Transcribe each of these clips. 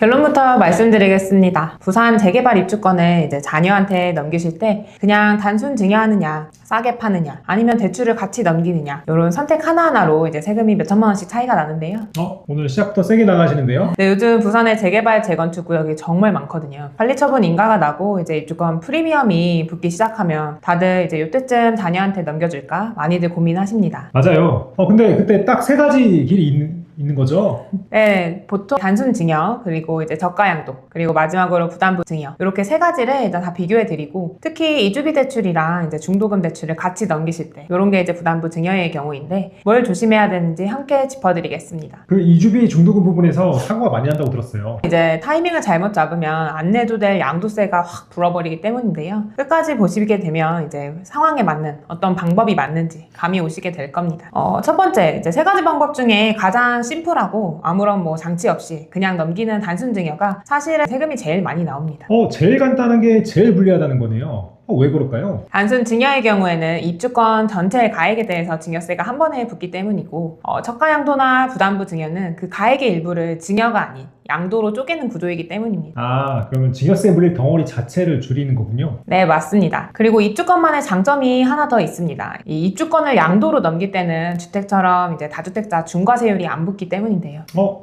결론부터 말씀드리겠습니다. 부산 재개발 입주권을 이제 자녀한테 넘기실 때 그냥 단순 증여하느냐, 싸게 파느냐, 아니면 대출을 같이 넘기느냐, 이런 선택 하나하나로 이제 세금이 몇 천만 원씩 차이가 나는데요. 오늘 시작부터 세게 나가시는데요? 네, 요즘 부산의 재개발 재건축 구역이 정말 많거든요. 관리처분 인가가 나고 이제 입주권 프리미엄이 붙기 시작하면 다들 이제 이때쯤 자녀한테 넘겨줄까 많이들 고민하십니다. 맞아요. 근데 그때 딱 세 가지 길이 있는 거죠? 네, 보통 단순 증여, 그리고 이제 저가 양도, 그리고 마지막으로 부담부 증여, 이렇게 세 가지를 일단 다 비교해 드리고, 특히 이주비 대출이랑 이제 중도금 대출을 같이 넘기실 때, 이런 게 이제 부담부 증여의 경우인데 뭘 조심해야 되는지 함께 짚어드리겠습니다. 그 이주비 중도금 부분에서 사고가 많이 난다고 들었어요. 이제 타이밍을 잘못 잡으면 안 내도 될 양도세가 확 불어버리기 때문인데요. 끝까지 보시게 되면 이제 상황에 맞는 어떤 방법이 맞는지 감이 오시게 될 겁니다. 첫 번째, 이제 세 가지 방법 중에 가장 심플하고 아무런 뭐 장치 없이 그냥 넘기는 단순 증여가 사실은 세금이 제일 많이 나옵니다. 제일 간단한 게 제일 불리하다는 거네요. 왜 그럴까요? 단순 증여의 경우에는 입주권 전체 가액에 대해서 증여세가 한 번에 붙기 때문이고, 저가 양도나 부담부 증여는 그 가액의 일부를 증여가 아닌 양도로 쪼개는 구조이기 때문입니다. 그러면 증여세 물릴 덩어리 자체를 줄이는 거군요. 네, 맞습니다. 그리고 입주권만의 장점이 하나 더 있습니다. 이 입주권을 양도로 넘길 때는 주택처럼 이제 다주택자 중과세율이 안 붙기 때문인데요.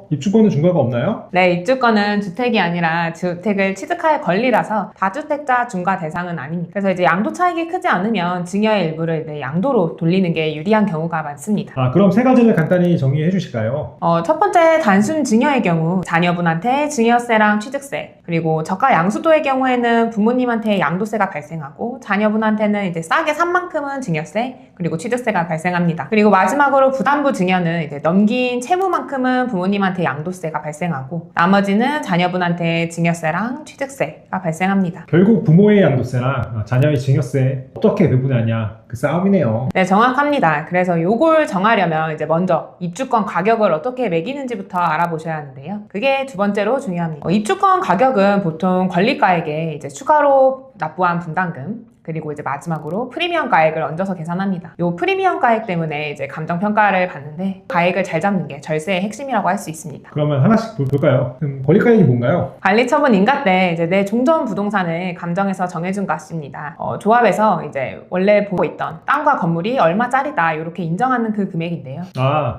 입주권은 중과가 없나요? 네, 입주권은 주택이 아니라 주택을 취득할 권리라서 다주택자 중과 대상은 아닙니다. 그래서 이제 양도 차익이 크지 않으면 증여의 일부를 이제 양도로 돌리는 게 유리한 경우가 많습니다. 그럼 세 가지를 간단히 정리해 주실까요? 첫 번째 단순 증여의 경우 자녀분한테 증여세랑 취득세, 그리고 저가 양수도의 경우에는 부모님한테 양도세가 발생하고 자녀분한테는 이제 싸게 산 만큼은 증여세, 그리고 취득세가 발생합니다. 그리고 마지막으로 부담부 증여는 이제 넘긴 채무만큼은 부모님한테 양도세가 발생하고 나머지는 자녀분한테 증여세랑 취득세가 발생합니다. 결국 부모의 양도세랑 자녀의 증여세 어떻게 배분하냐 그 싸움이네요. 네, 정확합니다. 그래서 요걸 정하려면 이제 먼저 입주권 가격을 어떻게 매기는지부터 알아보셔야 하는데요. 그게 두 번째로 중요합니다. 입주권 가격은 보통 권리가액에 이제 추가로 납부한 분담금, 그리고 이제 마지막으로 프리미엄 가액을 얹어서 계산합니다. 요 프리미엄 가액 때문에 이제 감정평가를 받는데 가액을 잘 잡는 게 절세의 핵심이라고 할 수 있습니다. 그러면 하나씩 볼까요? 권리가액이 뭔가요? 관리처분 인가 때 이제 내 종전 부동산을 감정해서 정해준 값입니다. 조합에서 이제 원래 보고 있던 땅과 건물이 얼마짜리다 이렇게 인정하는 그 금액인데요.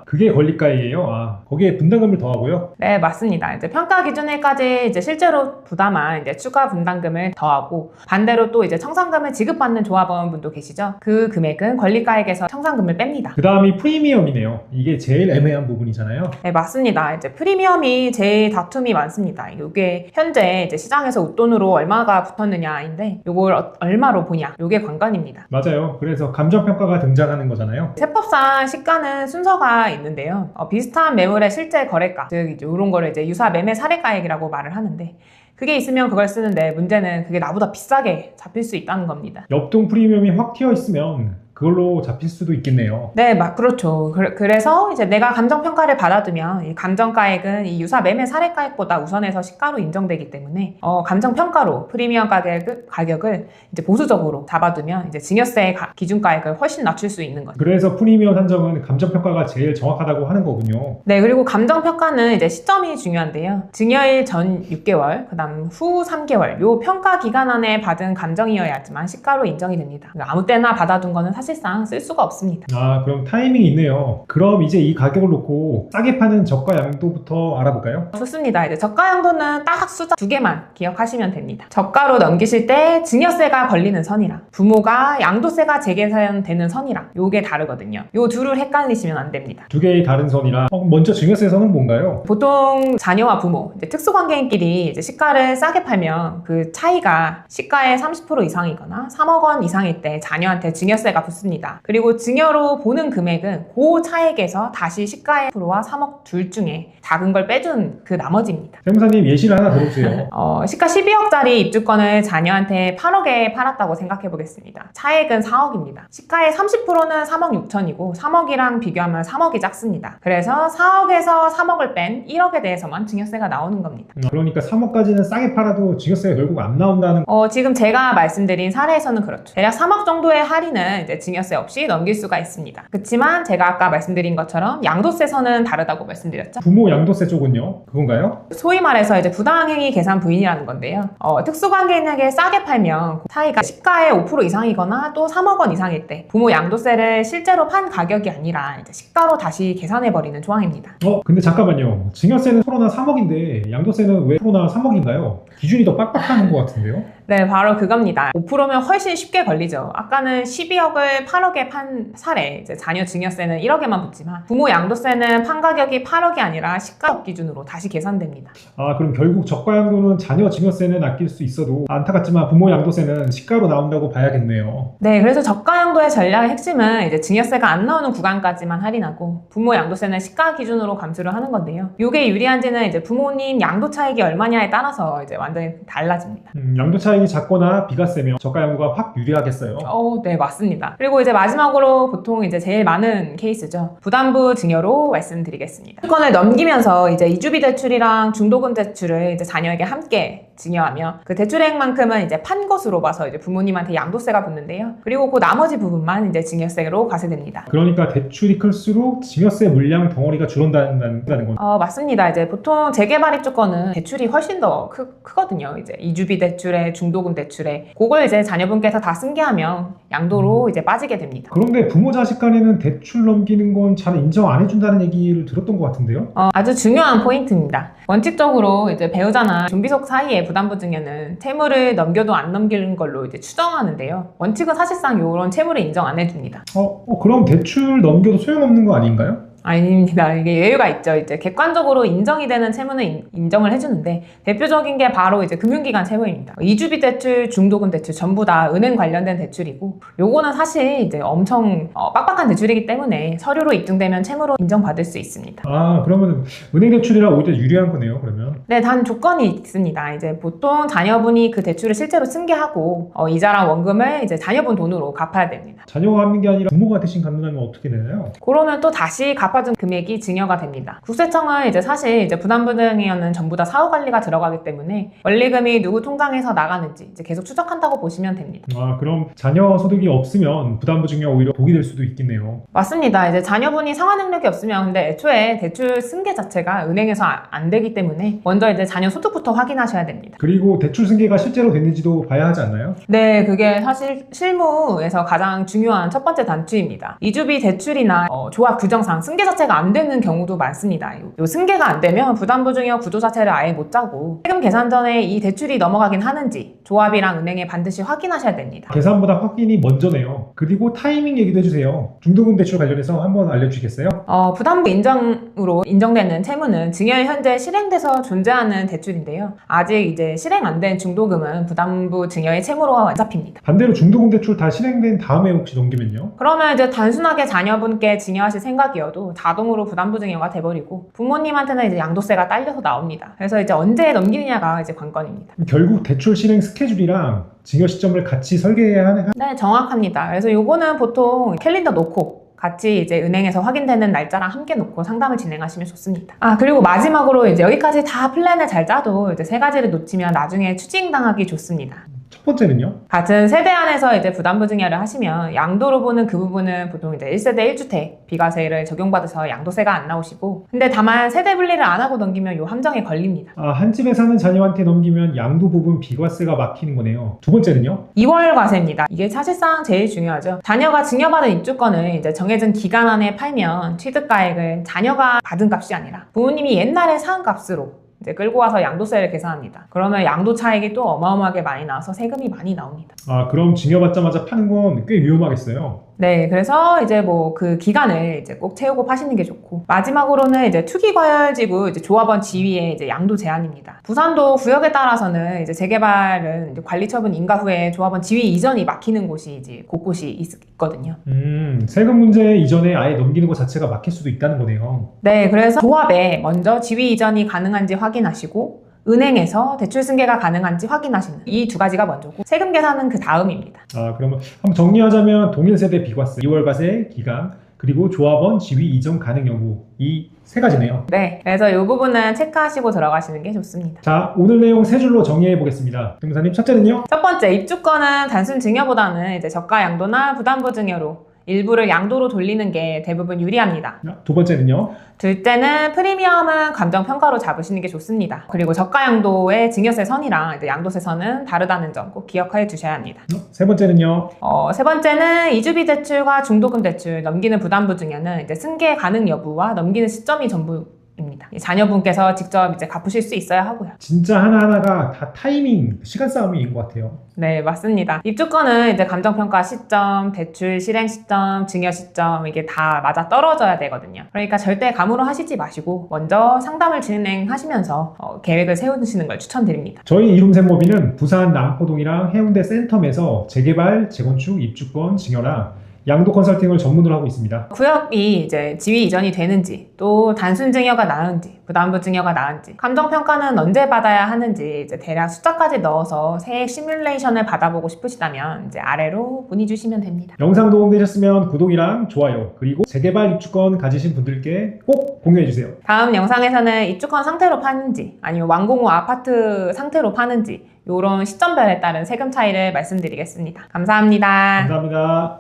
그게 권리가액이에요? 거기에 분담금을 더하고요? 네, 맞습니다. 이제 평가 기준일까지 이제 실제로 부담한 이제 추가 분담금을 더하고 반대로 또 이제 청산금을 지급받는 조합원분도 계시죠? 그 금액은 권리가액에서 청산금을 뺍니다. 그 다음이 프리미엄이네요. 이게 제일 애매한 부분이잖아요. 네, 맞습니다. 이제 프리미엄이 제일 다툼이 많습니다. 이게 현재 이제 시장에서 웃돈으로 얼마가 붙었느냐인데 이걸 얼마로 보냐, 이게 관건입니다. 맞아요. 그래서 감정평가가 등장하는 거잖아요. 세법상 시가는 순서가 있는데요. 비슷한 매물의 실제 거래가, 즉 이제 이런 거를 이제 유사 매매 사례가액이라고 말을 하는데 그게 있으면 그걸 쓰는데 문제는 그게 나보다 비싸게 잡힐 수 있다는 겁니다. 옆동 프리미엄이 확 튀어 있으면 그걸로 잡힐 수도 있겠네요. 네, 그렇죠. 그래서 이제 내가 감정평가를 받아두면 이 감정가액은 이 유사 매매 사례가액보다 우선해서 시가로 인정되기 때문에 감정평가로 프리미엄 가격을 이제 보수적으로 잡아두면 이제 증여세 기준가액을 훨씬 낮출 수 있는 거죠. 그래서 프리미엄 산정은 감정평가가 제일 정확하다고 하는 거군요. 네, 그리고 감정평가는 이제 시점이 중요한데요. 증여일 전 6개월, 그 다음 후 3개월, 요 평가 기간 안에 받은 감정이어야지만 시가로 인정이 됩니다. 아무 때나 받아둔 거는 사실상 쓸 수가 없습니다. 그럼 타이밍이 있네요. 그럼 이제 이 가격을 놓고 싸게 파는 저가 양도부터 알아볼까요? 좋습니다. 이제 저가 양도는 딱 숫자 2개만 기억하시면 됩니다. 저가로 넘기실 때 증여세가 걸리는 선이랑 부모가 양도세가 재계산되는 선이랑 요게 다르거든요. 요 둘을 헷갈리시면 안 됩니다. 두 개의 다른 선이라 먼저 증여세 선은 뭔가요? 보통 자녀와 부모, 이제 특수관계인끼리 이제 시가를 싸게 팔면 그 차이가 시가의 30% 이상이거나 3억 원 이상일 때 자녀한테 증여세가 붙습니다. 그리고 증여로 보는 금액은 그 차액에서 다시 시가의 프로와 3억 둘 중에 작은 걸 빼준 그 나머지입니다. 세무사님 예시를 하나 들어주세요. 시가 12억짜리 입주권을 자녀한테 8억에 팔았다고 생각해 보겠습니다. 차액은 4억입니다. 시가의 30%는 3억 6천이고 3억이랑 비교하면 3억이 작습니다. 그래서 4억에서 3억을 뺀 1억에 대해서만 증여세가 나오는 겁니다. 그러니까 3억까지는 싸게 팔아도 증여세가 결국 안 나온다는. 지금 제가 말씀드린 사례에서는 그렇죠. 대략 3억 정도의 할인은 이제 증여세 없이 넘길 수가 있습니다. 그렇지만 제가 아까 말씀드린 것처럼 양도세서는 다르다고 말씀드렸죠. 부모 양도세 쪽은요? 그건가요? 소위 말해서 이제 부당행위 계산 부인이라는 건데요. 특수관계인에게 싸게 팔면 차이가 시가의 5% 이상이거나 또 3억 원 이상일 때 부모 양도세를 실제로 판 가격이 아니라 이제 시가로 다시 계산해버리는 조항입니다. 근데 잠깐만요. 증여세는 프로나 3억인데 양도세는 왜 프로나 3억인가요? 기준이 더 빡빡한 것 같은데요? 네, 바로 그겁니다. 5%면 훨씬 쉽게 걸리죠. 아까는 12억을 8억에 판 사례, 이제 자녀 증여세는 1억에만 붙지만 부모 양도세는 판 가격이 8억이 아니라 시가역 기준으로 다시 계산됩니다. 그럼 결국 저가 양도는 자녀 증여세는 아낄 수 있어도 안타깝지만 부모 양도세는 시가로 나온다고 봐야겠네요. 네, 그래서 저가 양도의 전략의 핵심은 이제 증여세가 안 나오는 구간까지만 할인하고 부모 양도세는 시가 기준으로 감수를 하는 건데요. 이게 유리한지는 이제 부모님 양도 차익이 얼마냐에 따라서 이제 완전히 달라집니다. 양도 차익이 작거나 비과세면 저가 양도가 확 유리하겠어요. 네, 맞습니다. 그리고 이제 마지막으로 보통 이제 제일 많은 케이스죠. 부담부 증여로 말씀드리겠습니다. 특권을 넘기면서 이제 이주비 대출이랑 중도금 대출을 이제 자녀에게 함께 증여하며 그 대출액만큼은 이제 판 것으로 봐서 이제 부모님한테 양도세가 붙는데요. 그리고 그 나머지 부분만 이제 증여세로 과세됩니다. 그러니까 대출이 클수록 증여세 물량 덩어리가 줄어든다는 건. 맞습니다. 이제 보통 재개발 입주권은 대출이 훨씬 더 크거든요. 이제 이주비 대출에 중도금 대출에 그걸 이제 자녀분께서 다 승계하면 양도로 이제 빠지게 됩니다. 그런데 부모 자식 간에는 대출 넘기는 건 잘 인정 안 해준다는 얘기를 들었던 것 같은데요? 아주 중요한 포인트입니다. 원칙적으로 이제 배우자나 좀비속 사이의 부담부 증여는 채무를 넘겨도 안 넘기는 걸로 이제 추정하는데요. 원칙은 사실상 이런 채무를 인정 안 해줍니다. 그럼 대출 넘겨도 소용없는 거 아닌가요? 아닙니다. 이게 예외가 있죠. 이제 객관적으로 인정이 되는 채무는 인정을 해주는데 대표적인 게 바로 이제 금융기관 채무입니다. 이주비 대출, 중도금 대출 전부 다 은행 관련된 대출이고 요거는 사실 이제 엄청 빡빡한 대출이기 때문에 서류로 입증되면 채무로 인정받을 수 있습니다. 그러면 은행 대출이라 오히려 유리한 거네요, 그러면? 네, 단 조건이 있습니다. 이제 보통 자녀분이 그 대출을 실제로 승계하고 이자랑 원금을 이제 자녀분 돈으로 갚아야 됩니다. 자녀가 갚는 게 아니라 부모가 대신 갚는다면 어떻게 되나요? 그러면 또 다시 갚아준 금액이 증여가 됩니다. 국세청은 이제 사실 이제 부담부 증여는 전부 다 사후관리가 들어가기 때문에 원리금이 누구 통장에서 나가는지 이제 계속 추적한다고 보시면 됩니다. 그럼 자녀 소득이 없으면 부담부 증여 오히려 독이 될 수도 있겠네요. 맞습니다. 이제 자녀분이 상환 능력이 없으면 근데 애초에 대출 승계 자체가 은행에서 안 되기 때문에 먼저 이제 자녀 소득부터 확인하셔야 됩니다. 그리고 대출 승계가 실제로 됐는지도 봐야 하지 않나요? 네, 그게 사실 실무에서 가장 중요한 첫 번째 단추입니다. 이주비 대출이나 조합 규정상 승계 자체가 안 되는 경우도 많습니다. 요 승계가 안 되면 부담부 증여 구조 자체를 아예 못 짜고 세금 계산 전에 이 대출이 넘어가긴 하는지 조합이랑 은행에 반드시 확인하셔야 됩니다. 계산보다 확인이 먼저네요. 그리고 타이밍 얘기도 해주세요. 중도금 대출 관련해서 한번 알려주시겠어요? 부담부 인정으로 인정되는 채무는 증여에 현재 실행돼서 존재하는 대출인데요. 아직 이제 실행 안 된 중도금은 부담부 증여의 채무로 안 잡힙니다. 반대로 중도금 대출 다 실행된 다음에 혹시 넘기면요? 그러면 이제 단순하게 자녀분께 증여하실 생각이어도 자동으로 부담부 증여가 돼버리고 부모님한테는 이제 양도세가 딸려서 나옵니다. 그래서 이제 언제 넘기느냐가 이제 관건입니다. 결국 대출 실행 스케줄이랑 증여 시점을 같이 설계해야 하는. 네, 정확합니다. 그래서 요거는 보통 캘린더 놓고 같이 이제 은행에서 확인되는 날짜랑 함께 놓고 상담을 진행하시면 좋습니다. 그리고 마지막으로 이제 여기까지 다 플랜을 잘 짜도 이제 세 가지를 놓치면 나중에 추징당하기 좋습니다. 첫 번째는요? 같은 세대 안에서 이제 부담부 증여를 하시면 양도로 보는 그 부분은 보통 이제 1세대 1주택 비과세를 적용받아서 양도세가 안 나오시고 근데 다만 세대 분리를 안 하고 넘기면 요 함정에 걸립니다. 한 집에 사는 자녀한테 넘기면 양도 부분 비과세가 막히는 거네요. 두 번째는요? 2월 과세입니다. 이게 사실상 제일 중요하죠. 자녀가 증여받은 입주권을 이제 정해진 기간 안에 팔면 취득가액을 자녀가 받은 값이 아니라 부모님이 옛날에 산 값으로 이제 끌고 와서 양도세를 계산합니다. 그러면 양도 차익이 또 어마어마하게 많이 나와서 세금이 많이 나옵니다. 그럼 증여받자마자 파는 건 꽤 위험하겠어요. 네, 그래서 이제 뭐 그 기간을 이제 꼭 채우고 파시는 게 좋고 마지막으로는 이제 투기과열지구 이제 조합원 지위의 이제 양도 제한입니다. 부산도 구역에 따라서는 이제 재개발은 이제 관리처분 인가 후에 조합원 지위 이전이 막히는 곳이 이제 곳곳이 있거든요. 세금 문제 이전에 아예 넘기는 것 자체가 막힐 수도 있다는 거네요. 네, 그래서 조합에 먼저 지위 이전이 가능한지 확인하시고 은행에서 대출 승계가 가능한지 확인하시는 이 두 가지가 먼저고 세금 계산은 그 다음입니다. 그러면 한번 정리하자면 동일세대 비과세, 2월 과세 기간, 그리고 조합원 지위 이전 가능 여부 이 세 가지네요. 네, 그래서 이 부분은 체크하시고 들어가시는 게 좋습니다. 자, 오늘 내용 세 줄로 정리해 보겠습니다. 변호사님, 첫째는요? 첫 번째, 입주권은 단순 증여보다는 이제 저가 양도나 부담부 증여로 일부를 양도로 돌리는 게 대부분 유리합니다. 두 번째는요? 둘째는 프리미엄은 감정평가로 잡으시는 게 좋습니다. 그리고 저가 양도의 증여세 선이랑 이제 양도세 선은 다르다는 점 꼭 기억해 두셔야 합니다. 세 번째는요? 세 번째는 이주비 대출과 중도금 대출, 넘기는 부담부 증여는 이제 승계 가능 여부와 넘기는 시점이 전부입니다. 자녀분께서 직접 이제 갚으실 수 있어야 하고요. 진짜 하나하나가 다 타이밍, 시간 싸움인 것 같아요. 네, 맞습니다. 입주권은 이제 감정평가 시점, 대출 실행 시점, 증여 시점 이게 다 맞아 떨어져야 되거든요. 그러니까 절대 감으로 하시지 마시고 먼저 상담을 진행하시면서 계획을 세우시는 걸 추천드립니다. 저희 이룸센모비는 부산 남포동이랑 해운대 센텀에서 재개발, 재건축, 입주권, 증여랑 양도 컨설팅을 전문으로 하고 있습니다. 구역이 이제 지위 이전이 되는지, 또 단순 증여가 나은지, 부담부 증여가 나은지, 감정평가는 언제 받아야 하는지 이제 대략 숫자까지 넣어서 세액 시뮬레이션을 받아보고 싶으시다면 이제 아래로 문의 주시면 됩니다. 영상 도움되셨으면 구독이랑 좋아요, 그리고 재개발 입주권 가지신 분들께 꼭 공유해주세요. 다음 영상에서는 입주권 상태로 파는지, 아니면 완공 후 아파트 상태로 파는지 이런 시점별에 따른 세금 차이를 말씀드리겠습니다. 감사합니다. 감사합니다.